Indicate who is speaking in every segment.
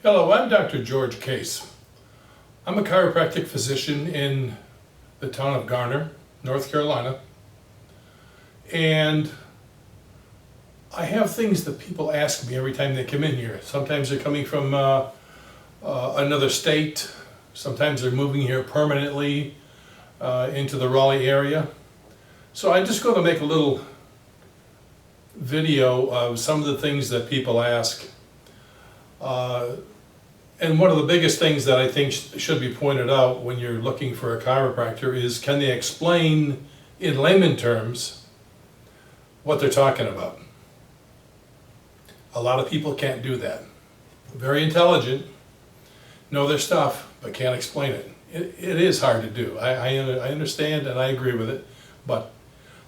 Speaker 1: Hello, I'm Dr. George Case. I'm a chiropractic physician in the town of Garner, North Carolina. And I have things that people ask me every time they come in here. Sometimes they're coming from another state. Sometimes they're moving here permanently into the Raleigh area. So I'm just going to make a little video of some of the things that people ask. And one of the biggest things that I think should be pointed out when you're looking for a chiropractor is, can they explain in layman terms what they're talking about? A lot of people can't do that. Very intelligent, know their stuff, but can't explain it. It is hard to do. I understand and I agree with it, but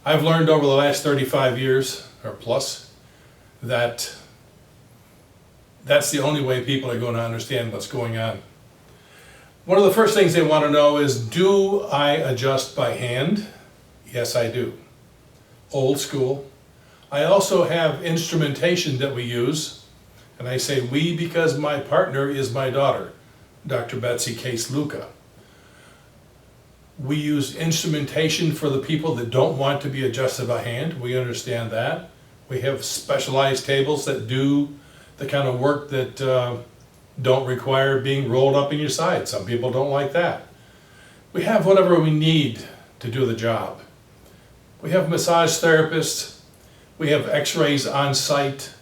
Speaker 1: I've learned over the last 35 years or plus that that's the only way people are going to understand what's going on. One of the first things they want to know is, do I adjust by hand? Yes, I do. Old school. I also have instrumentation that we use, and I say we because my partner is my daughter, Dr. Betsy Case Luca. We use instrumentation for the people that don't want to be adjusted by hand. We understand that. We have specialized tables that do the kind of work that don't require being rolled up in your side. Some people don't like that. We have whatever we need to do the job. We have massage therapists, we have x-rays on site,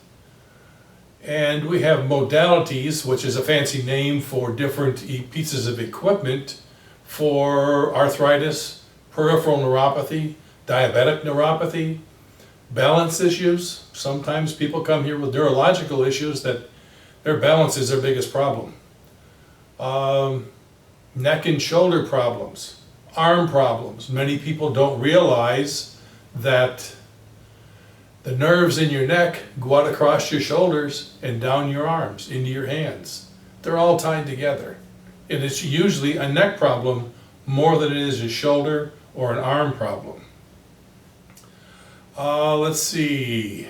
Speaker 1: and we have modalities, which is a fancy name for different pieces of equipment for arthritis, peripheral neuropathy, diabetic neuropathy, balance issues. Sometimes people come here with neurological issues that their balance is their biggest problem. Neck and shoulder problems, arm problems. Many people don't realize that the nerves in your neck go out across your shoulders and down your arms, into your hands. They're all tied together. And it's usually a neck problem more than it is a shoulder or an arm problem. Let's see,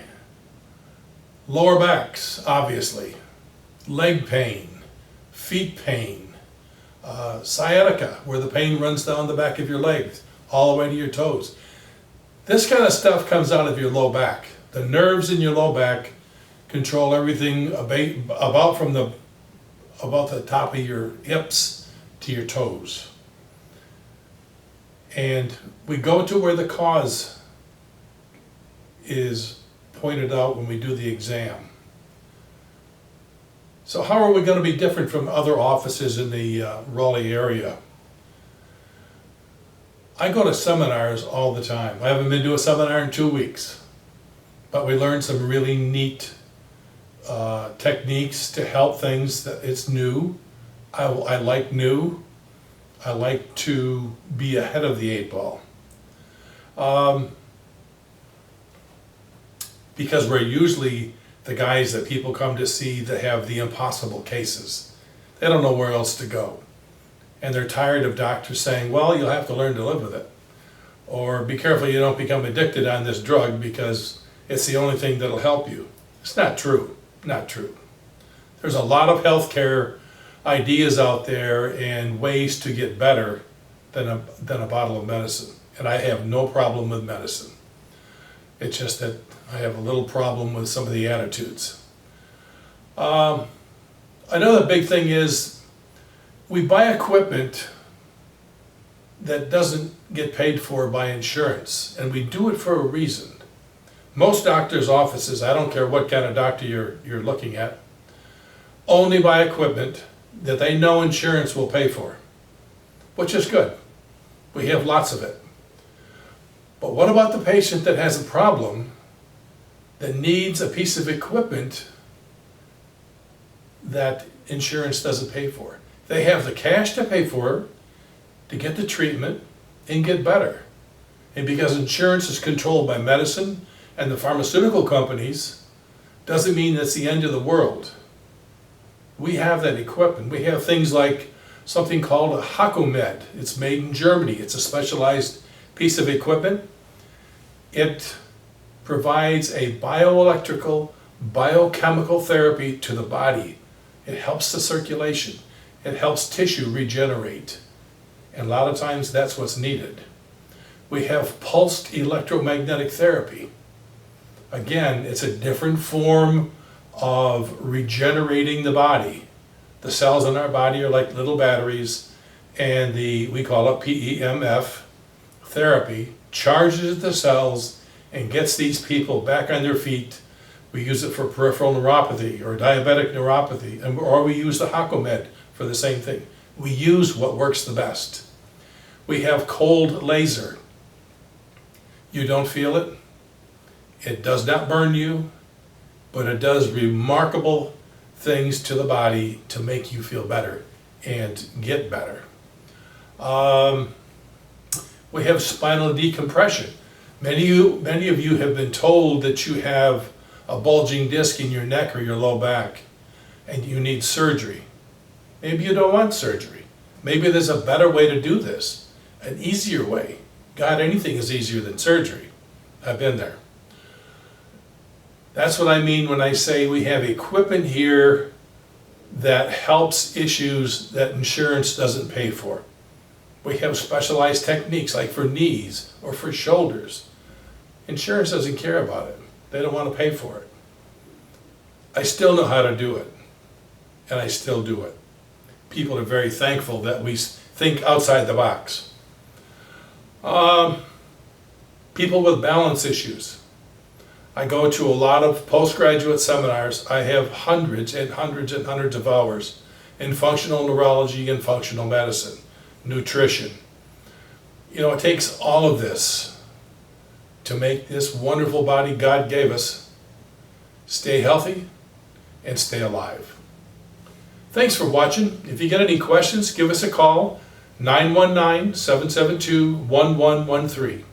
Speaker 1: lower backs, obviously, leg pain, feet pain, sciatica, where the pain runs down the back of your legs, all the way to your toes. This kind of stuff comes out of your low back. The nerves in your low back control everything about the top of your hips to your toes. And we go to where the cause is pointed out when we do the exam. So how are we going to be different from other offices in the Raleigh area? I go to seminars all the time. I haven't been to a seminar in 2 weeks, but we learned some really neat techniques to help things that it's new. I like new. I like to be ahead of the 8 ball. Because we're usually the guys that people come to see that have the impossible cases. They don't know where else to go. And they're tired of doctors saying, well, you'll have to learn to live with it. Or be careful you don't become addicted on this drug because it's the only thing that'll help you. It's not true, not true. There's a lot of healthcare ideas out there and ways to get better than a bottle of medicine. And I have no problem with medicine. It's just that I have a little problem with some of the attitudes. Another big thing is we buy equipment that doesn't get paid for by insurance, and we do it for a reason. Most doctors' offices, I don't care what kind of doctor you're looking at, only buy equipment that they know insurance will pay for, which is good. We have lots of it. But what about the patient that has a problem that needs a piece of equipment that insurance doesn't pay for? They have the cash to pay for to get the treatment and get better. And because insurance is controlled by medicine and the pharmaceutical companies, doesn't mean that's the end of the world. We have that equipment. We have things like something called a Hacomed. It's made in Germany. It's a specialized piece of equipment. It provides a bioelectrical, biochemical therapy to the body. It helps the circulation. It helps tissue regenerate. And a lot of times that's what's needed. We have pulsed electromagnetic therapy. Again, it's a different form of regenerating the body. The cells in our body are like little batteries, and we call it PEMF therapy, charges the cells and gets these people back on their feet. We use it for peripheral neuropathy or diabetic neuropathy, or we use the HacoMed for the same thing. We use what works the best. We have cold laser. You don't feel it. It does not burn you, but it does remarkable things to the body to make you feel better and get better. We have spinal decompression. Many of you have been told that you have a bulging disc in your neck or your low back and you need surgery. Maybe you don't want surgery. Maybe there's a better way to do this, an easier way. God, anything is easier than surgery. I've been there. That's what I mean when I say we have equipment here that helps issues that insurance doesn't pay for. We have specialized techniques like for knees or for shoulders. Insurance doesn't care about it. They don't want to pay for it. I still know how to do it, and I still do it. People are very thankful that we think outside the box. People with balance issues. I go to a lot of postgraduate seminars. I have hundreds and hundreds and hundreds of hours in functional neurology and functional medicine, nutrition. You know, it takes all of this to make this wonderful body God gave us stay healthy and stay alive. Thanks for watching. If you get any questions, give us a call, 919-772-1113.